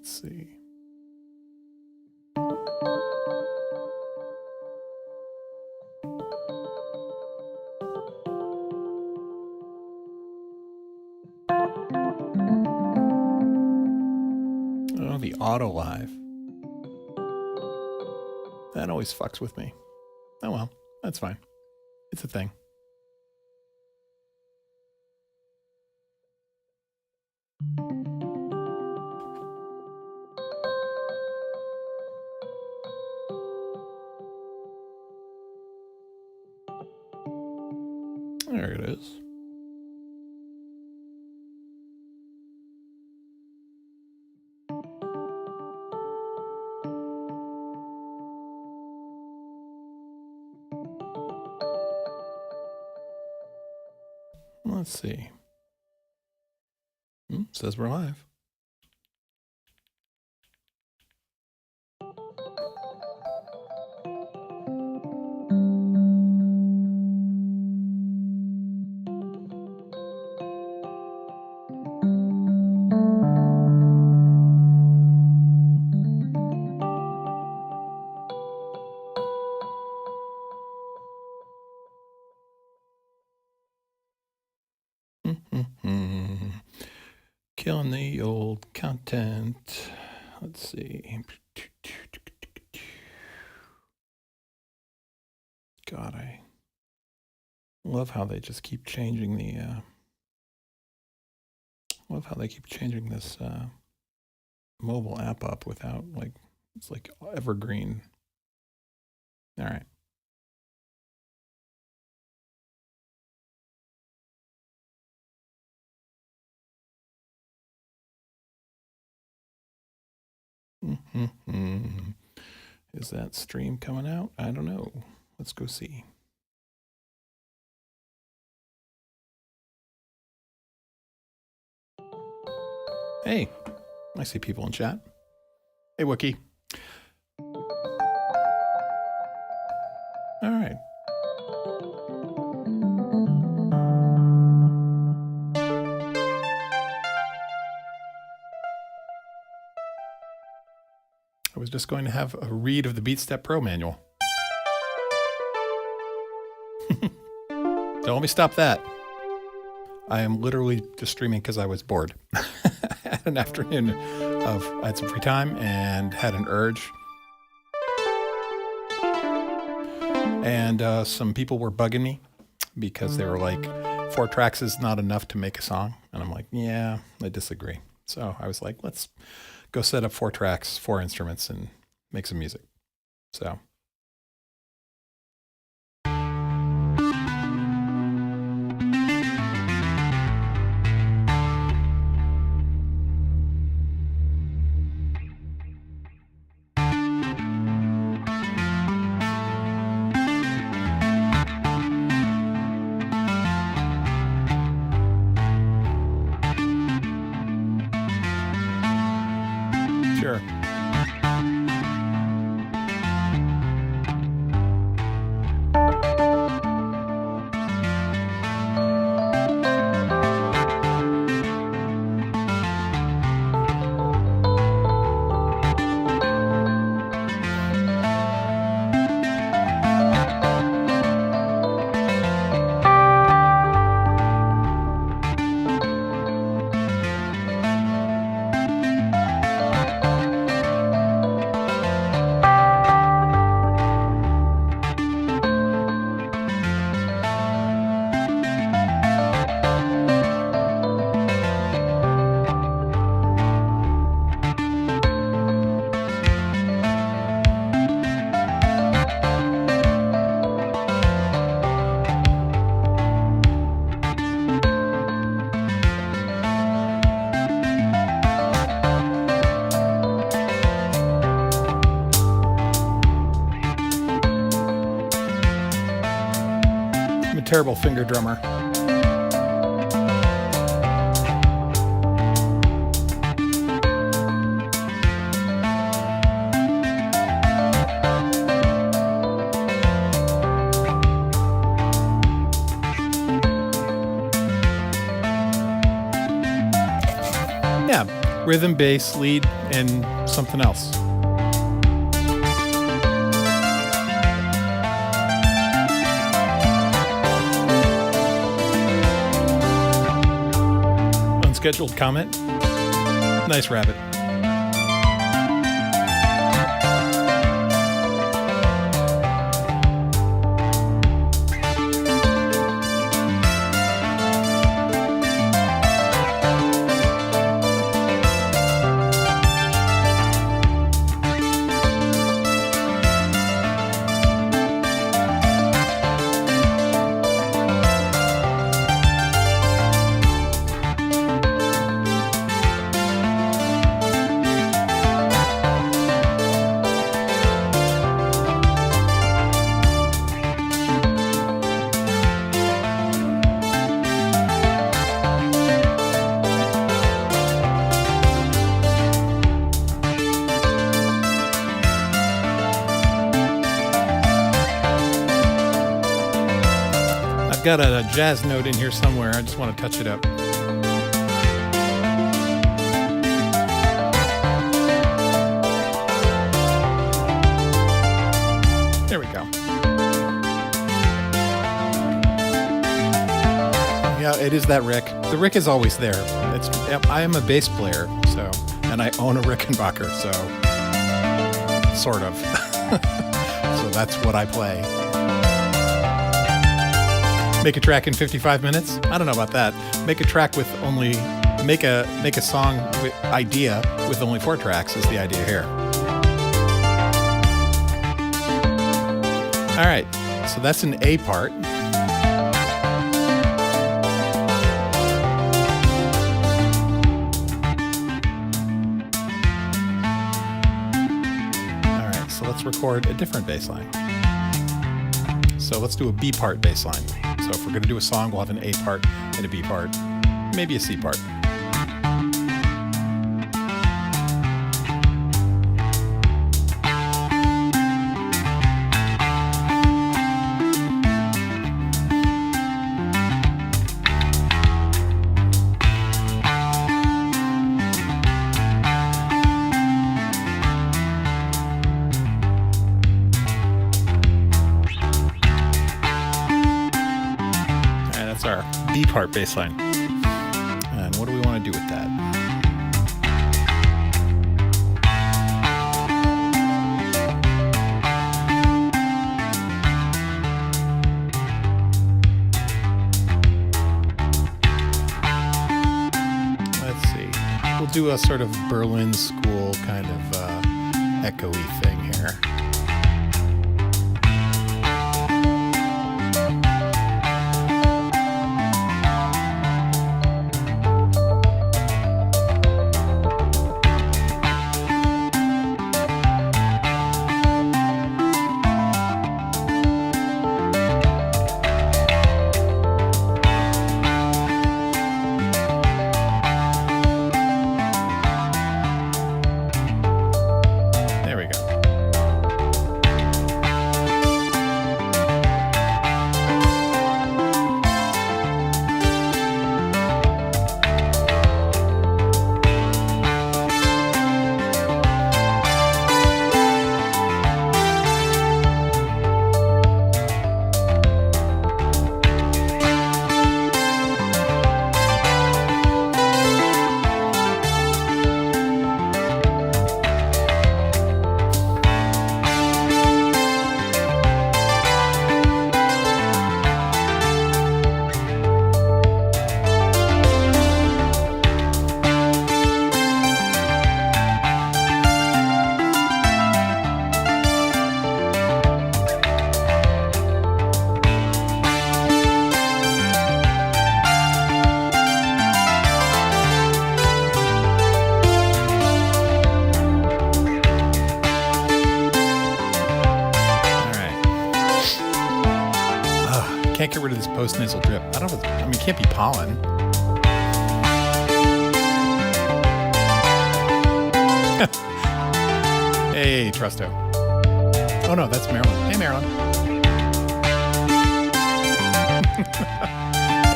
Let's see. Oh, the auto live. That always fucks with me. Oh well, that's fine. It's a thing. There it is. Let's see. Says we're live. Killing the old content. Let's see. God, I love how they just keep changing the. Love how they keep changing this mobile app up without it's like evergreen. All right. Is that stream coming out? I don't know. Let's go see. Hey, I see people in chat. Hey, Wookie. All right. I was just going to have a read of the BeatStep Pro manual. Don't let me stop that. I am literally just streaming because I was bored. Had an afternoon I had some free time and had an urge. And some people were bugging me because they were like, 4 tracks is not enough to make a song. And I'm like, yeah, I disagree. So I was like, let's go set up 4 tracks, 4 instruments, and make some music. So. Sure. Terrible finger drummer. Yeah, rhythm, bass, lead, and something else. Unscheduled comment. Nice rabbit. Got a jazz note in here somewhere. I just want to touch it up. There we go. Yeah, it is that Rick. The Rick is always there. I am a bass player, so, and I own a Rickenbacker, so sort of. So that's what I play. Make a track in 55 minutes? I don't know about that. Make a track with only make a song with idea with only 4 tracks is the idea here. All right, so that's an A part. All right, so let's record a different bass line. So let's do a B part bass line. So if we're going to do a song, we'll have an A part and a B part, maybe a C part. Our B part bass line. And what do we want to do with that? Let's see. We'll do a sort of Berlin school kind of echoey thing here. Can't get rid of this post-nasal drip. It can't be pollen. Hey, Trusto. Oh no, that's Marilyn. Hey, Marilyn.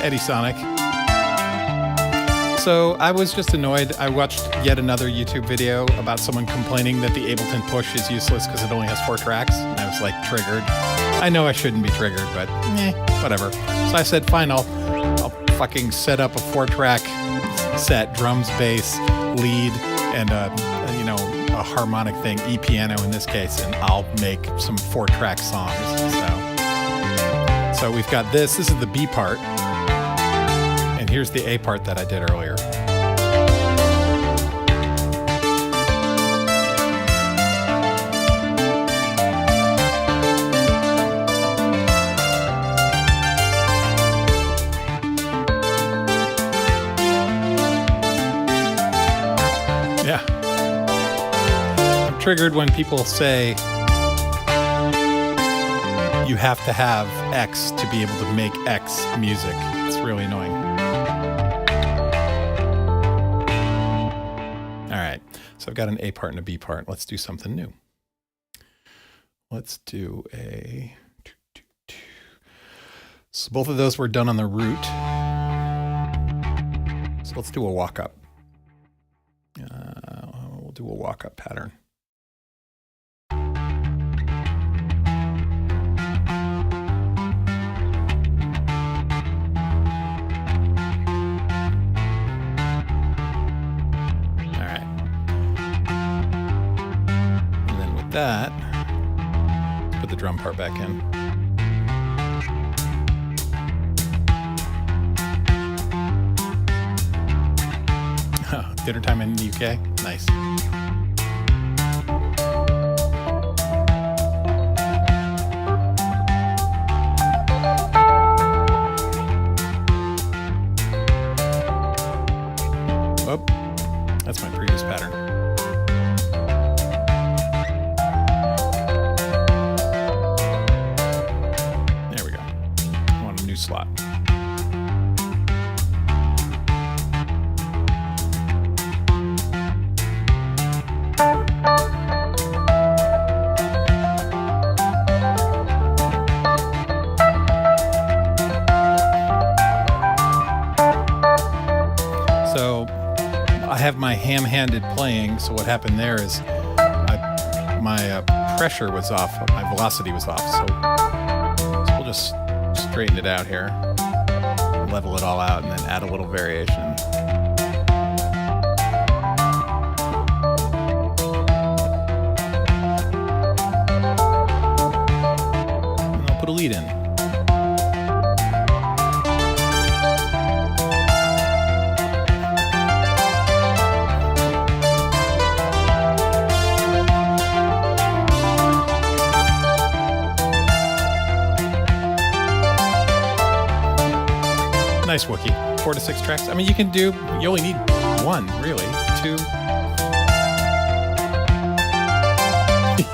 Eddie Sonic. So I was just annoyed. I watched yet another YouTube video about someone complaining that the Ableton Push is useless because it only has 4 tracks. And I was like triggered. I know I shouldn't be triggered, but whatever. So I said, fine, I'll fucking set up a 4-track set, drums, bass, lead, and a harmonic thing, E-piano in this case, and I'll make some 4-track songs. So we've got this. This is the B part. And here's the A part that I did earlier. Yeah. I'm triggered when people say you have to have X to be able to make X music. It's really annoying. All right, so I've got an A part and a B part. Let's do something new. Let's do a... So both of those were done on the root. So let's do a walk-up. We'll do a walk-up pattern. That, let's put the drum part back in. Oh, dinner time in the UK? Nice. Oh, that's my previous pattern. Slot. So I have my ham-handed playing, so what happened there is my pressure was off, my velocity was off, so we'll just straighten it out here, level it all out, and then add a little variation. And I'll put a lead in. Nice Wookiee. 4 to 6 tracks. I mean, you only need 1, really. 2.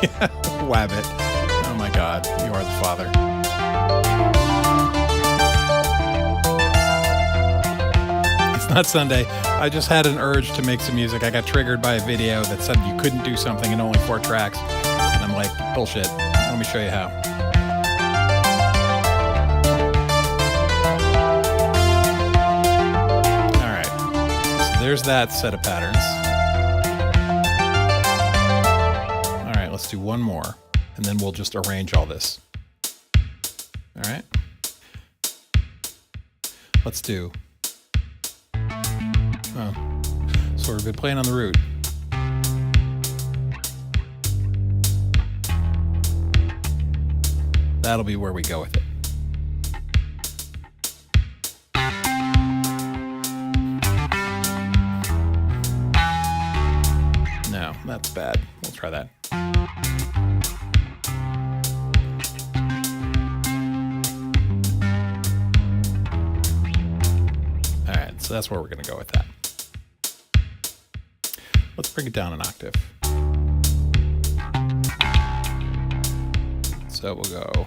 Yeah, Wabbit. Oh my God, you are the father. It's not Sunday. I just had an urge to make some music. I got triggered by a video that said you couldn't do something in only 4 tracks. And I'm like, bullshit. Let me show you how. There's that set of patterns. All right, let's do one more, and then we'll just arrange all this. All right. Let's do. Oh, so we've been playing on the root. That'll be where we go with it. That's bad. We'll try that. All right, so that's where we're going to go with that. Let's bring it down an octave. So we'll go.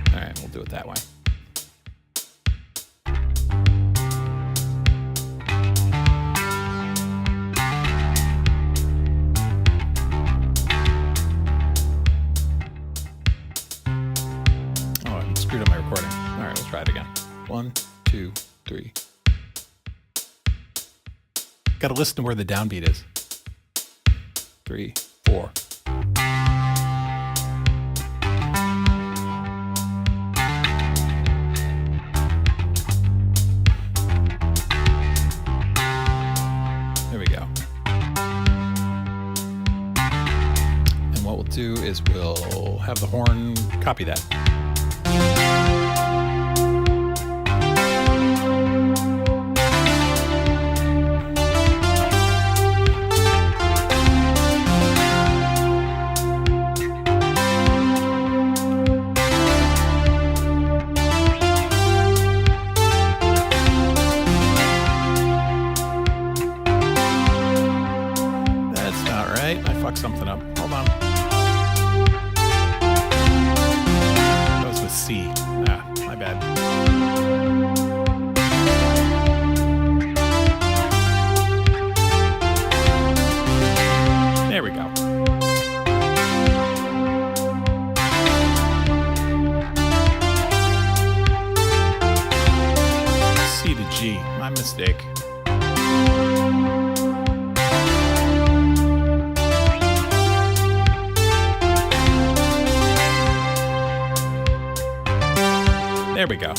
All right, we'll do it that way. try it again. 1, 2, 3. Got to listen to where the downbeat is. 3, 4. There we go. And what we'll do is we'll have the horn copy that. Something up. Hold on. That was with C. Ah, my bad. There we go. C to G. My mistake. There we go.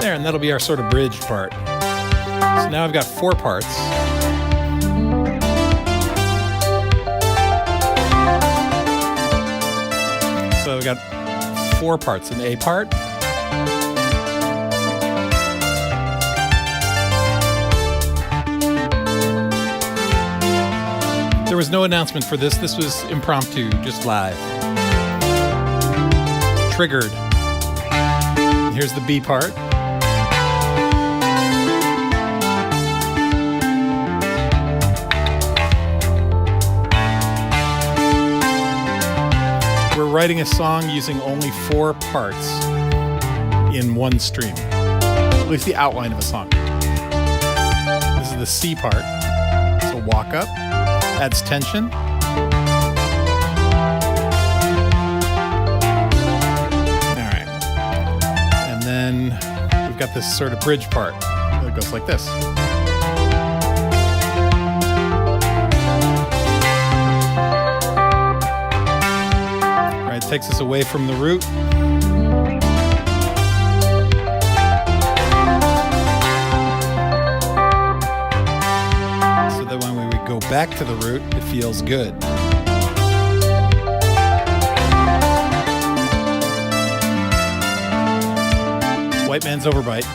And that'll be our sort of bridge part. So now I've got 4 parts. So I've got 4 parts. An A part. There was no announcement for this. This was impromptu, just live. Triggered. And here's the B part. We're writing a song using only 4 parts in one stream. At least the outline of a song. This is the C part. So walk up, adds tension. All right. And then we've got this sort of bridge part that goes like this. Takes us away from the root. So that when we go back to the root, it feels good. White man's overbite.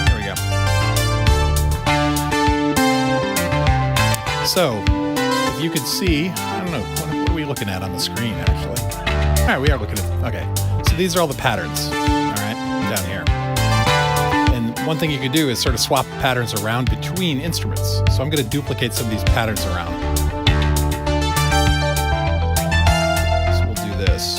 There we go. So, if you could see, I don't know, what are we looking at on the screen, actually? All right, we are looking at, okay. So these are all the patterns, all right, down here. And one thing you could do is sort of swap patterns around between instruments. So I'm going to duplicate some of these patterns around. So we'll do this.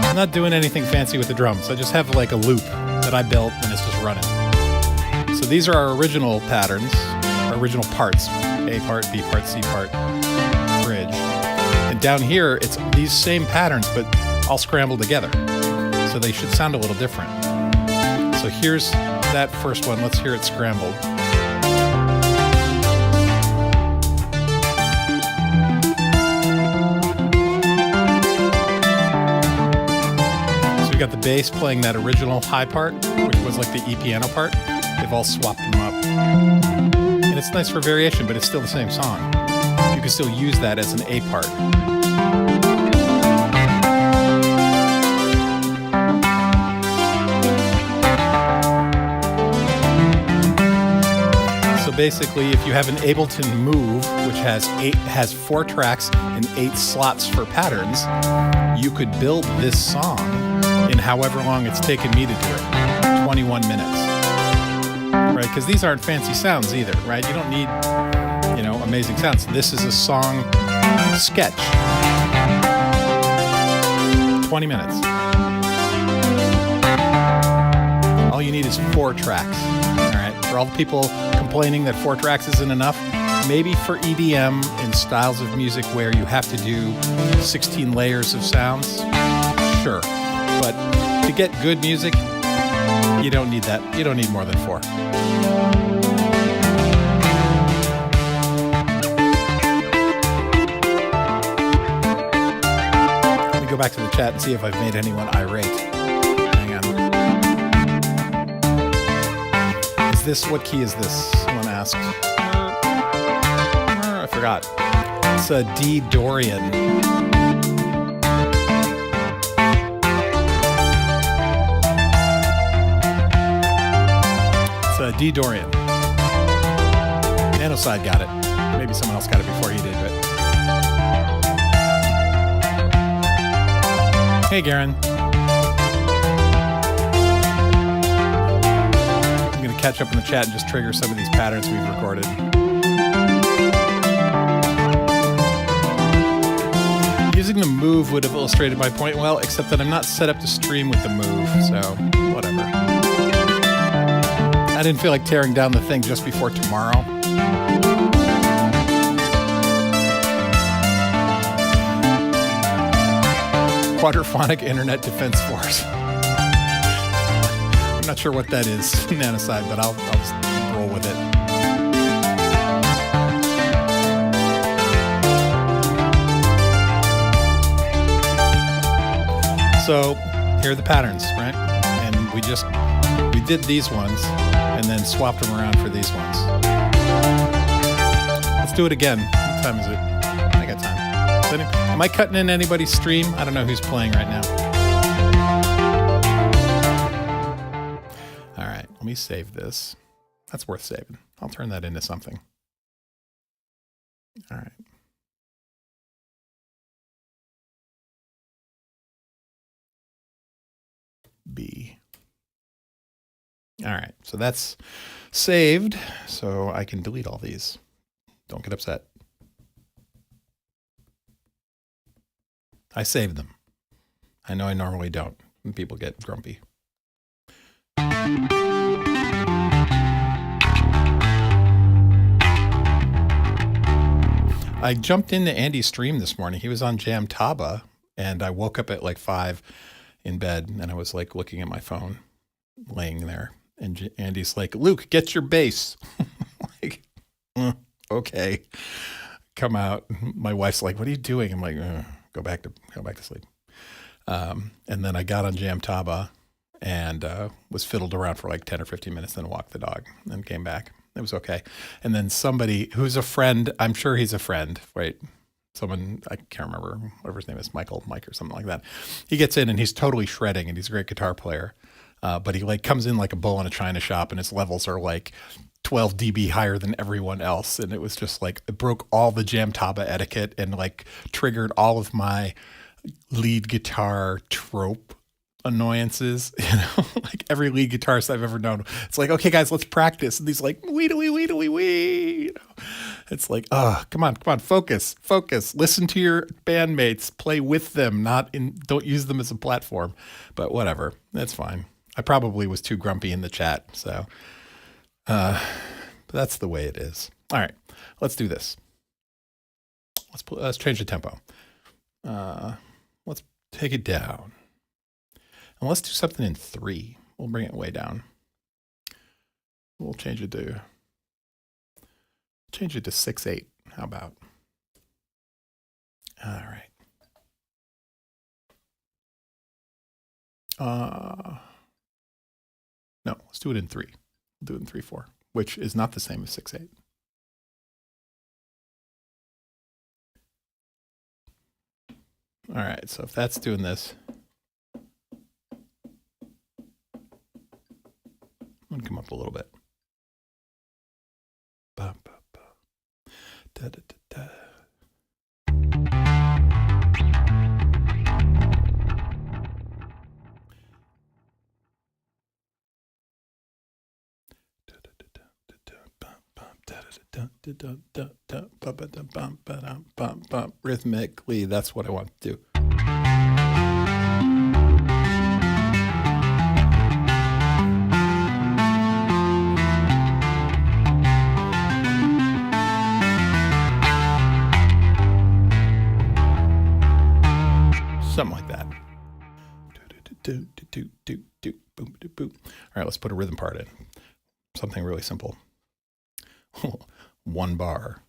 I'm not doing anything fancy with the drums. I just have like a loop that I built and it's just running. So these are our original patterns, original parts, A part, B part, C part, bridge. And down here, it's these same patterns, but all scrambled together. So they should sound a little different. So here's that first one. Let's hear it scrambled. So we got the bass playing that original high part, which was like the E piano part. They've all swapped them up. And it's nice for variation, but it's still the same song. You can still use that as an A part. So basically, if you have an Ableton Move, which has 4 tracks and 8 slots for patterns, you could build this song in however long it's taken me to do it, 21 minutes. Right, because these aren't fancy sounds either, right? You don't need, amazing sounds. This is a song sketch. 20 minutes. All you need is 4 tracks. All right, for all the people complaining that 4 tracks isn't enough, maybe for EDM and styles of music where you have to do 16 layers of sounds, sure. But to get good music, you don't need that. You don't need more than 4. Let me go back to the chat and see if I've made anyone irate. Hang on. What key is this? Someone asked. I forgot. It's a D Dorian. D Dorian. Nanoside got it. Maybe someone else got it before he did, but. Hey, Garen. I'm going to catch up in the chat and just trigger some of these patterns we've recorded. Using the Move would have illustrated my point well, except that I'm not set up to stream with the Move, so whatever. I didn't feel like tearing down the thing just before tomorrow. Quadraphonic Internet Defense Force. I'm not sure what that is, Nanoside, but I'll just roll with it. So here are the patterns, right? And we did these ones and then swapped them around for these ones. Let's do it again. What time is it? I got time. Am I cutting in anybody's stream? I don't know who's playing right now. All right, let me save this. That's worth saving. I'll turn that into something. All right. B. All right, so that's saved, so I can delete all these. Don't get upset. I saved them. I know I normally don't, and people get grumpy. I jumped into Andy's stream this morning. He was on Jam Taba, and I woke up at like 5 in bed, and I was like looking at my phone, laying there. And Andy's like, Luke, get your bass. Like, okay, come out. My wife's like, what are you doing? I'm like, go back to sleep. And then I got on Jam Taba and was fiddled around for like 10 or 15 minutes, then walked the dog and came back. It was okay. And then somebody who's a friend, I'm sure he's a friend, right? Someone, I can't remember, whatever his name is, Mike or something like that. He gets in and he's totally shredding and he's a great guitar player. But he like comes in like a bull in a china shop and his levels are like 12 dB higher than everyone else. And it was just like, it broke all the Jam Taba etiquette and like triggered all of my lead guitar trope annoyances, like every lead guitarist I've ever known. It's like, okay, guys, let's practice. And he's like, wee. It's like, come on, focus. Listen to your bandmates, play with them, don't use them as a platform. But whatever, that's fine. I probably was too grumpy in the chat, so that's the way it is. All right, let's do this. Let's change the tempo. Let's take it down. And let's do something in 3. We'll bring it way down. We'll change it to 6/8. How about? All right. No, let's do it in 3. We'll do it in 3/4, which is not the same as 6/8. All right, so if that's doing this, I'm gonna come up a little bit. Ba, ba, ba. Da, da, da, da. Rhythmically, that's what I want to do. Something like that. All right, let's put a rhythm part in. Something really simple. 1 bar.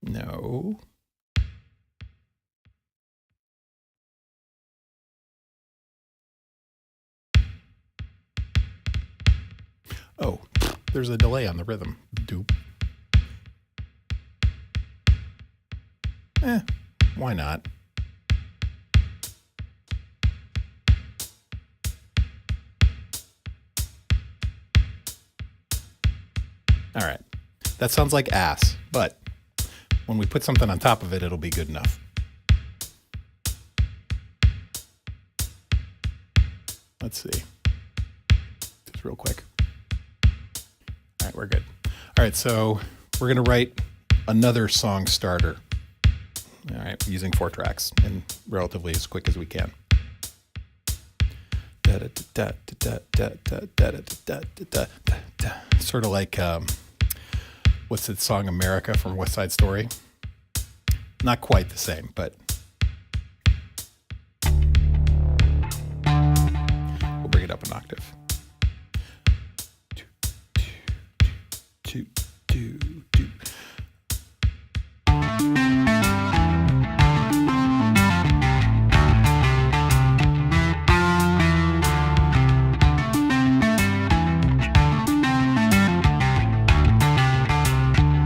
No. Oh, there's a delay on the rhythm. Doop. Why not? All right, that sounds like ass, but when we put something on top of it, it'll be good enough. Let's see. Just real quick. All right, we're good. All right, so we're gonna write another song starter. All right, using 4 tracks and relatively as quick as we can. Sort of like, what's that song, America from West Side Story? Not quite the same, but we'll bring it up an octave.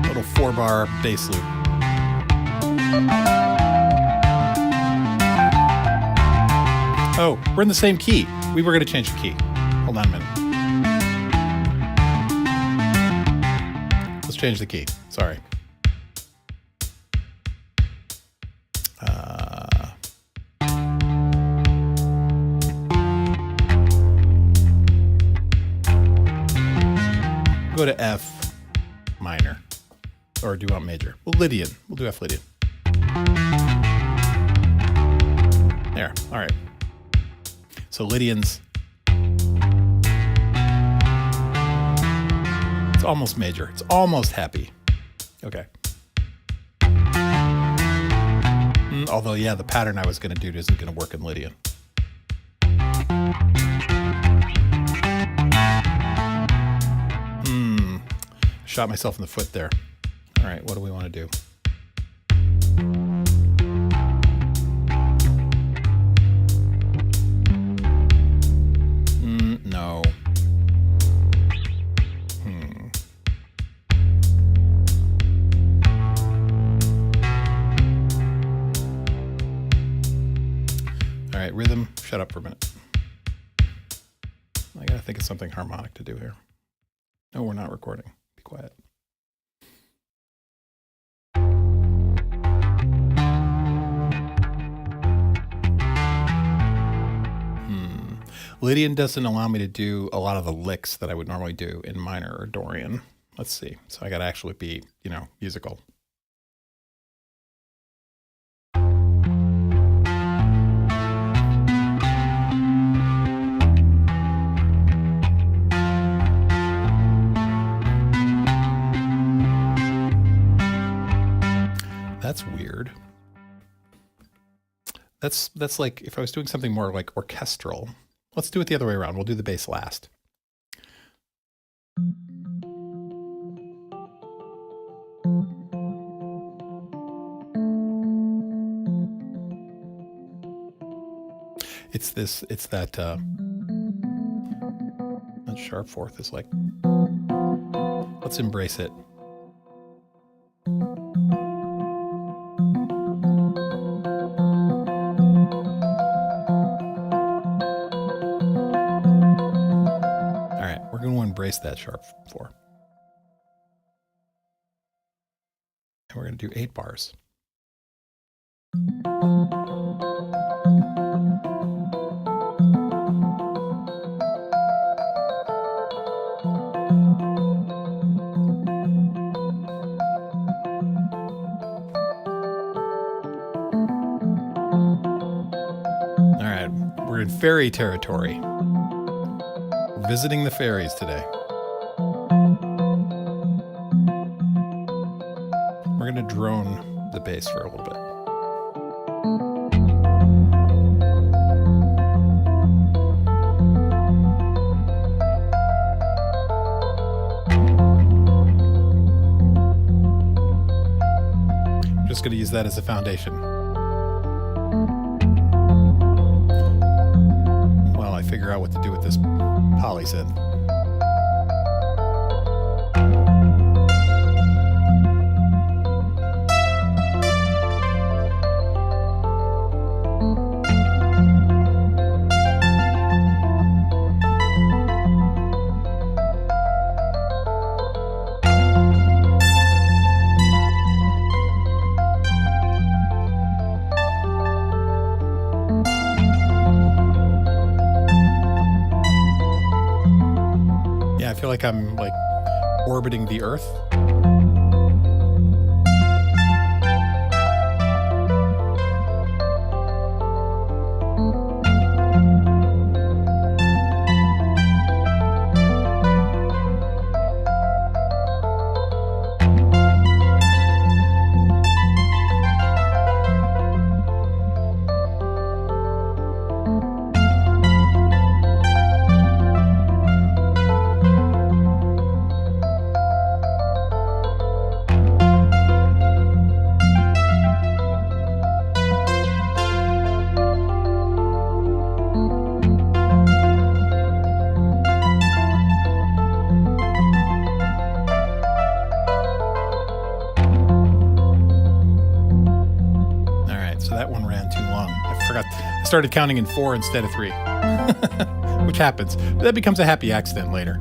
Little 4-bar bass loop. Oh, we're in the same key. We were going to change the key. Hold on a minute. Let's change the key. Sorry. Go to F minor. Or do you want major? Well, Lydian. We'll do F Lydian. There. All right. So Lydian's, it's almost major. It's almost happy. Okay. Although, yeah, the pattern I was going to do isn't going to work in Lydian. Shot myself in the foot there. All right, what do we want to do? No. All right, rhythm, shut up for a minute. I gotta think of something harmonic to do here. No, we're not recording. Be quiet. Lydian doesn't allow me to do a lot of the licks that I would normally do in minor or Dorian. Let's see. So I got to actually be, musical. that's weird. That's like if I was doing something more like orchestral. Let's do it the other way around. We'll do the bass last. It's that sharp fourth is like, let's embrace it. All right, we're going to embrace that sharp four. And we're going to do 8 bars. We're in fairy territory. We're visiting the fairies today. We're going to drone the bass for a little bit. I'm just going to use that as a foundation. Figure out what to do with this polysynth. I feel like I'm like orbiting the Earth. I started counting in 4 instead of 3, which happens. But that becomes a happy accident later.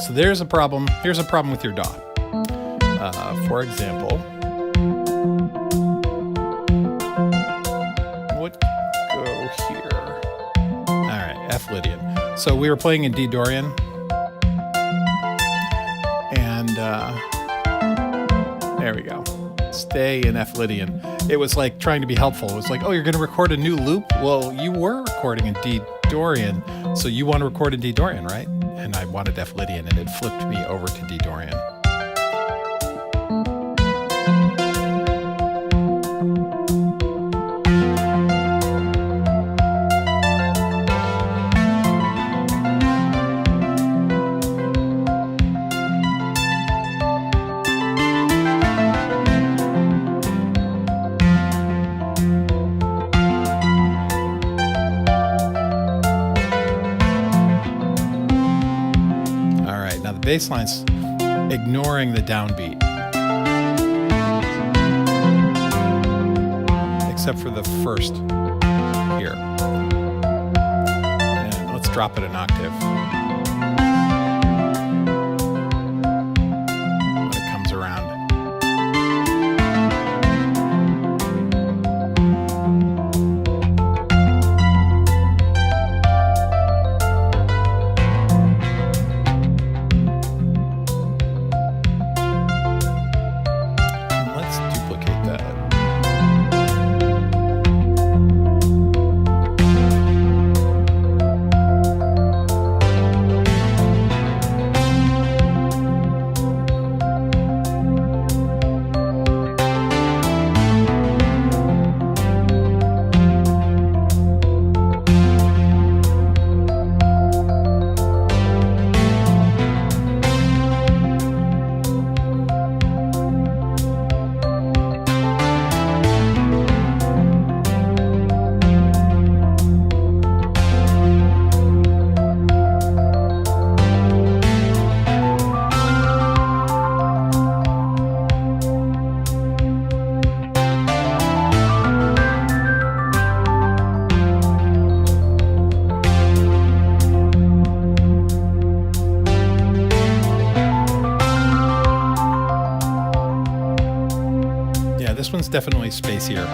So there's a problem. Here's a problem with your DAW. For example, what go here? All right, F Lydian. So we were playing in D Dorian, and there we go. Stay in F Lydian. It was like trying to be helpful. It was like, oh, you're going to record a new loop? Well, you were recording in D Dorian, so you want to record in D Dorian, right? And I wanted F Lydian, and it flipped me over to D Dorian. bass line's ignoring the downbeat. Except for the first here. And let's drop it an octave. When it comes around. This one's definitely spacier.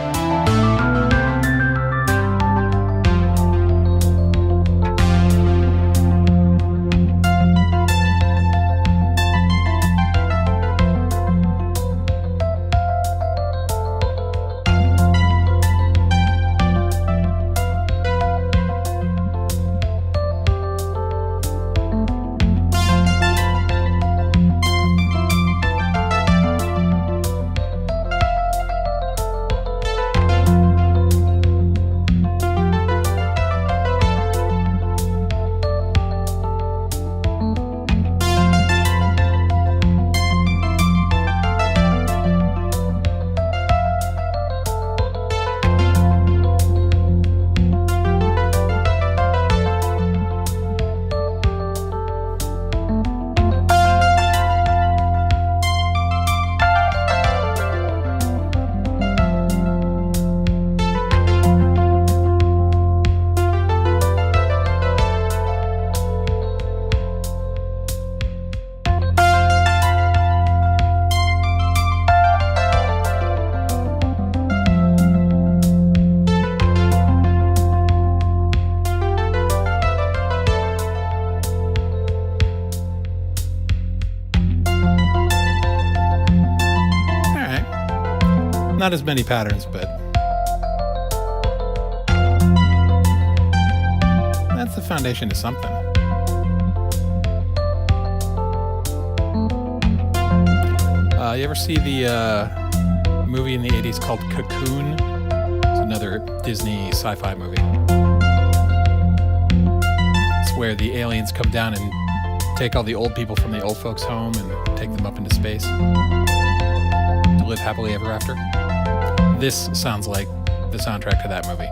Not as many patterns, but that's the foundation to something. You ever see the movie in the 80s called Cocoon? It's another Disney sci-fi movie. It's where the aliens come down and take all the old people from the old folks' home and take them up into space to live happily ever after. This sounds like the soundtrack to that movie.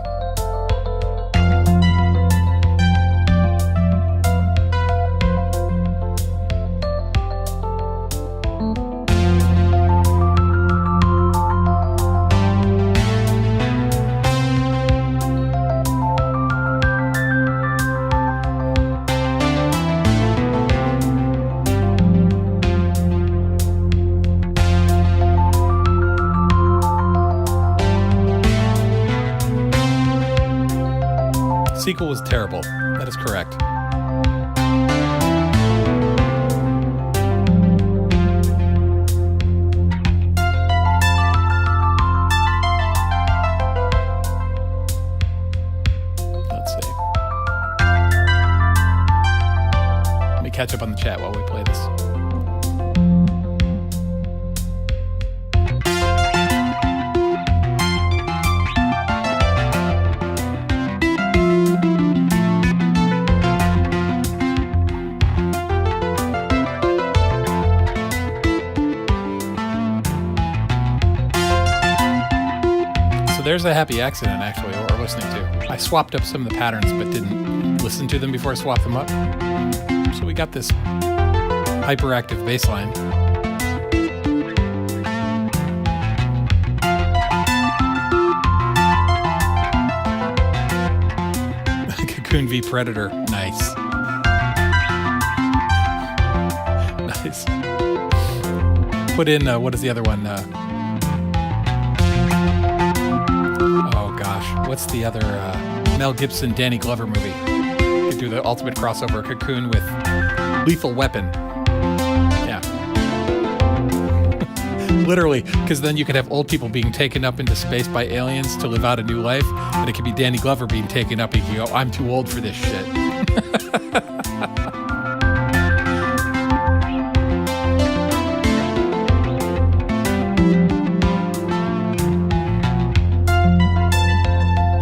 Sequel was terrible. That is correct. Let's see. Let me catch up on the chat while we play this. There's a happy accident, actually, what we're listening to. I swapped up some of the patterns, but didn't listen to them before I swapped them up. So we got this hyperactive bass line. Cocoon v Predator. Nice. Nice. Put in, what is the other one? Oh gosh, what's the other Mel Gibson, Danny Glover movie? You could do the ultimate crossover, Cocoon with Lethal Weapon. Yeah. Literally, because then you could have old people being taken up into space by aliens to live out a new life, and it could be Danny Glover being taken up and you go, I'm too old for this shit.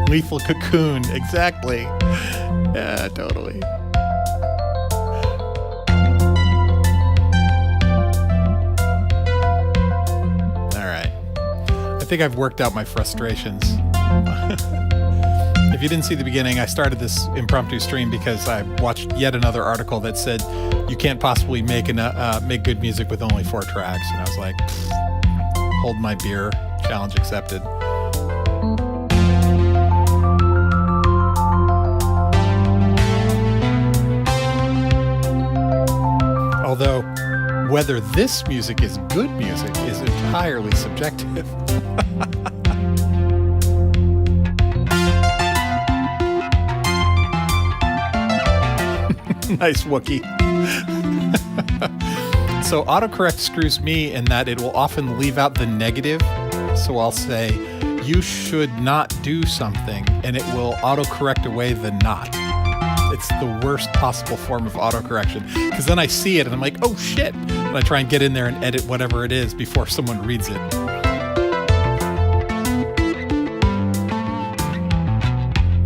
Lethal Cocoon, exactly. Yeah, totally. All right. I think I've worked out my frustrations. If you didn't see the beginning, I started this impromptu stream because I watched yet another article that said you can't possibly make good music with only 4 tracks. And I was like, hold my beer, challenge accepted. Although, whether this music is good music is entirely subjective. Nice Wookie. So autocorrect screws me in that it will often leave out the negative. So I'll say, you should not do something, and it will autocorrect away the not. It's the worst possible form of autocorrection. Because then I see it and I'm like, oh shit. And I try and get in there and edit whatever it is before someone reads it.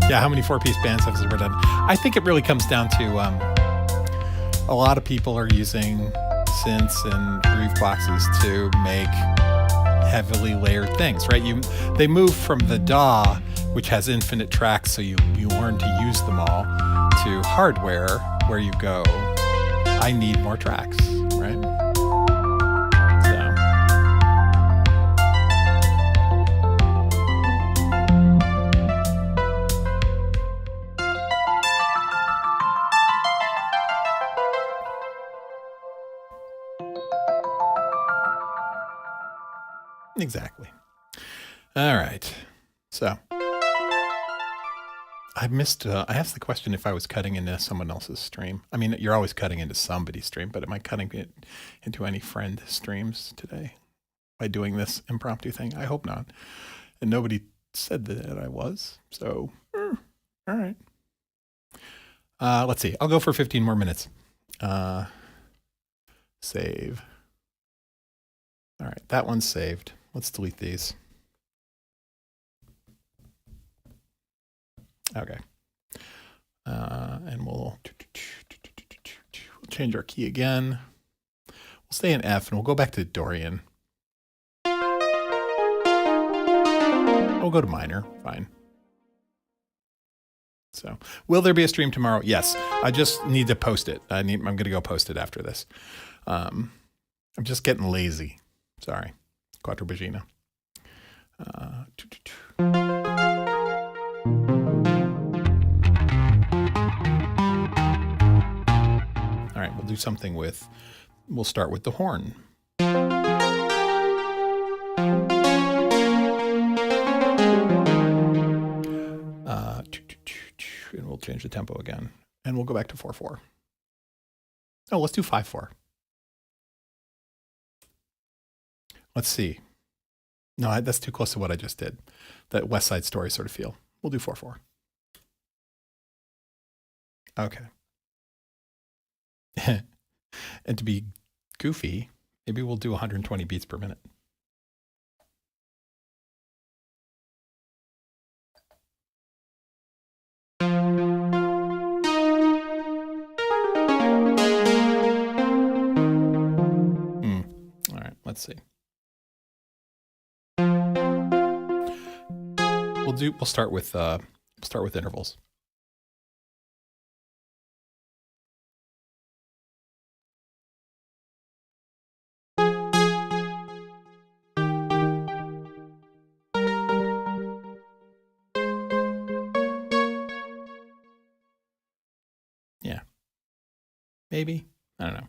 Yeah, how many 4-piece bands have ever done? I think it really comes down to a lot of people are using synths and groove boxes to make heavily layered things, right? They move from the DAW, which has infinite tracks, so you learn to use them all, to hardware, where you go, I need more tracks, right? Exactly. All right. So I asked the question if I was cutting into someone else's stream. I mean, you're always cutting into somebody's stream, but am I cutting it into any friend streams today by doing this impromptu thing? I hope not. And nobody said that I was. So, all right. Let's see. I'll go for 15 more minutes. Save. All right. That one's saved. Let's delete these. Okay. And we'll change our key again. We'll stay in F and we'll go back to Dorian. We'll go to minor. Fine. So, will there be a stream tomorrow? Yes. I just need to post it. I'm going to go post it after this. I'm just getting lazy. Sorry. Quattrobagina. All right, we'll do something we'll start with the horn. And we'll change the tempo again. And we'll go back to 4/4. Oh, let's do 5/4. Let's see. No, that's too close to what I just did. That West Side Story sort of feel. We'll do 4/4. Okay. And to be goofy, maybe we'll do 120 beats per minute. All right, let's see. We'll start with intervals. Maybe. I don't know.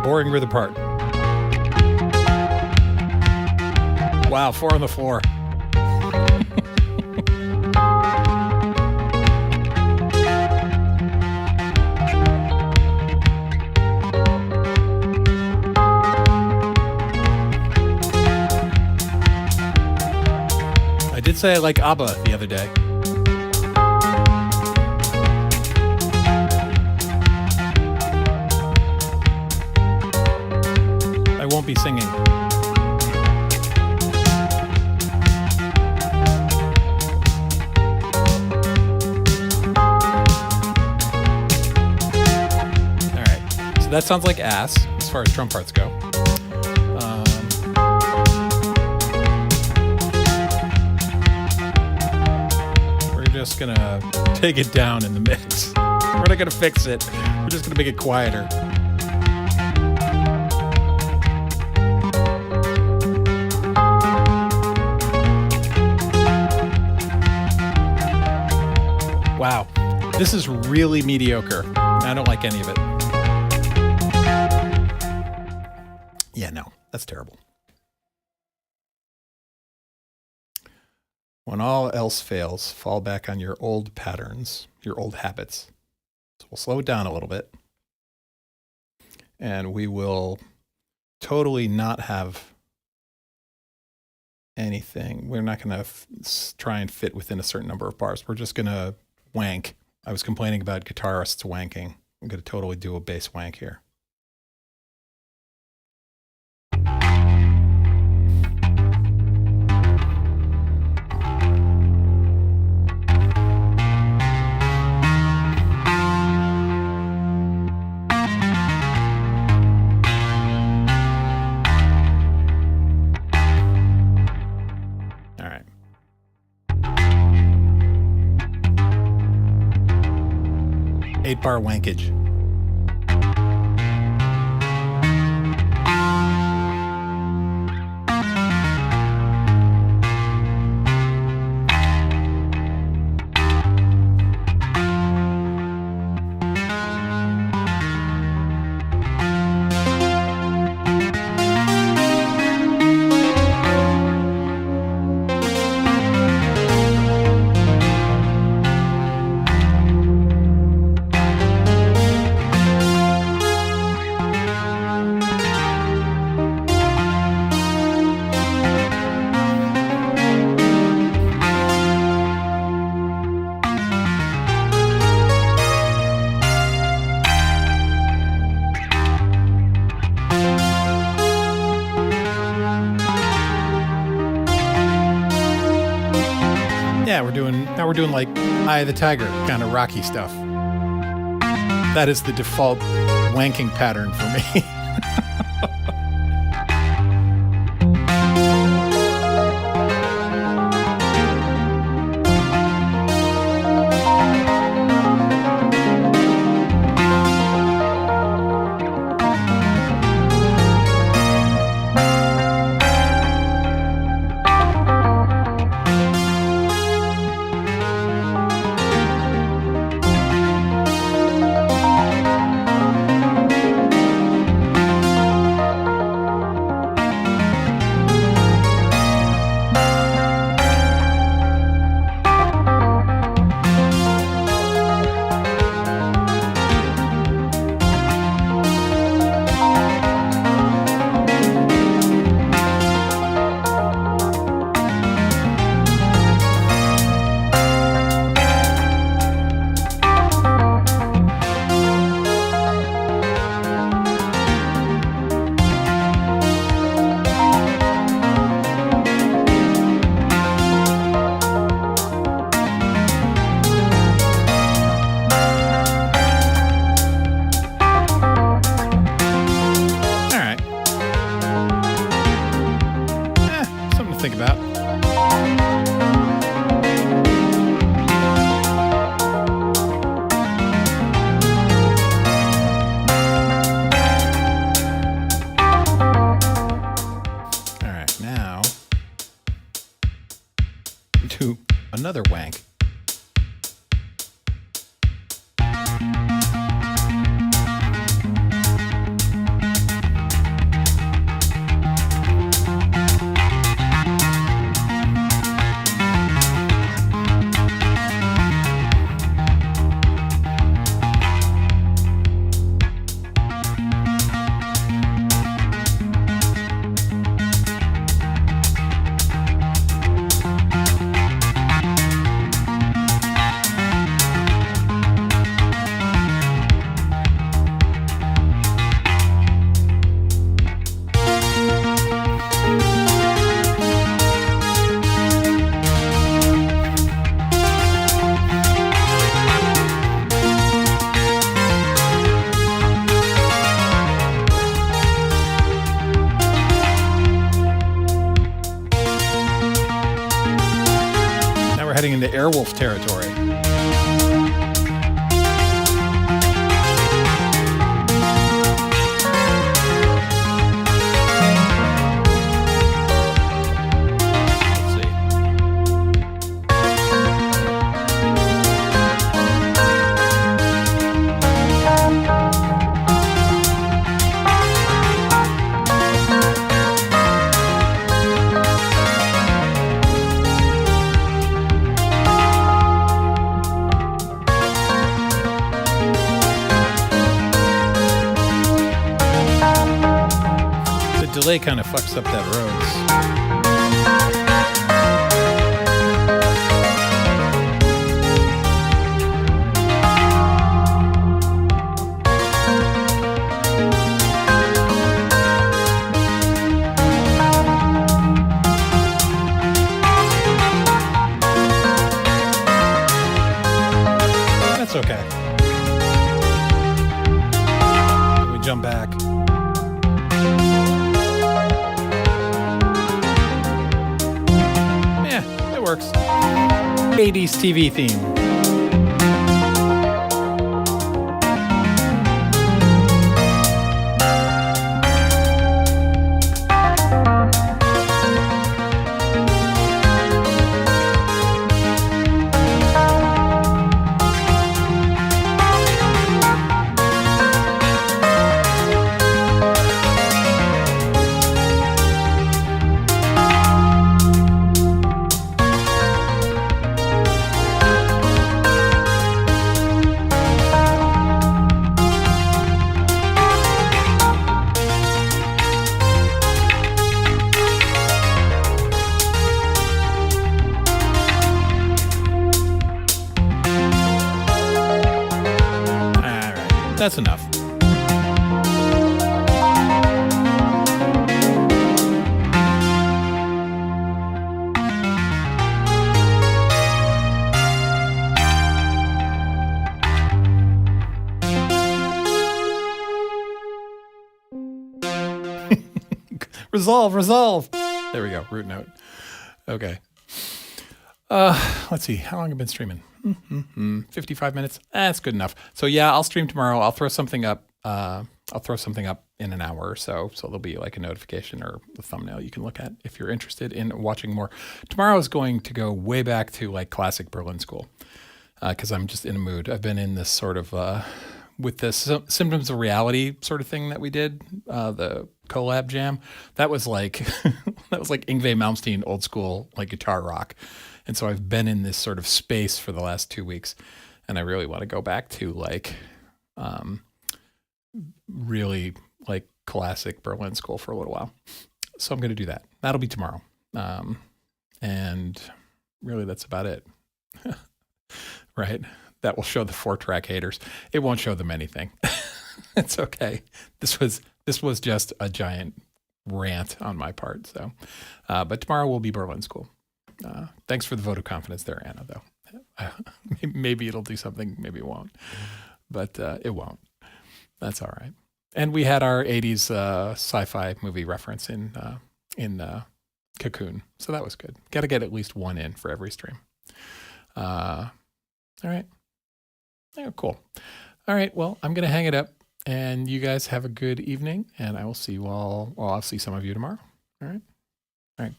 Boring rhythm part. Wow, 4 on the floor. I did say I like ABBA the other day. I won't be singing. All right, so that sounds like ass as far as drum parts go. We're just gonna take it down in the mix. We're not gonna fix it. We're just gonna make it quieter. Wow, this is really mediocre. I don't like any of it. Yeah, no, that's terrible. When all else fails, fall back on your old patterns, your old habits. So we'll slow it down a little bit. And we will totally not have anything. We're not going to try and fit within a certain number of bars. We're just going to wank. I was complaining about guitarists wanking. I'm going to totally do a bass wank here. All right. Eight-bar wankage. Yeah, we're doing like Eye of the Tiger kind of rocky stuff. That is the default wanking pattern for me. into Airwolf territory. Delay kind of fucks up that Rhodes. That's okay. We jump back. Works. 80s TV theme. That's enough. Resolve. There we go. Root note. Okay. Let's see. How long have I been streaming? 55 minutes. That's good enough. So yeah, I'll stream tomorrow. I'll throw something up. In an hour or so. So there'll be like a notification or a thumbnail you can look at if you're interested in watching more. Tomorrow is going to go way back to like classic Berlin School because I'm just in a mood. I've been in this sort of with this Symptoms of Reality sort of thing that we did, the collab jam. That was like Yngwie Malmsteen old school like guitar rock. And so I've been in this sort of space for the last 2 weeks, and I really want to go back to like really like classic Berlin School for a little while. So I'm going to do that. That'll be tomorrow. And really that's about it. Right? That will show the 4-track haters. It won't show them anything. It's okay. This was just a giant rant on my part. So, but tomorrow will be Berlin School. Thanks for the vote of confidence there, Anna, though. Maybe it'll do something, maybe it won't. But it won't. That's all right. And we had our 80s sci-fi movie reference in Cocoon. So that was good. Got to get at least one in for every stream. All right. Yeah, cool. All right. Well, I'm going to hang it up. And you guys have a good evening. And I will see you all. Well, I'll see some of you tomorrow. All right. All right.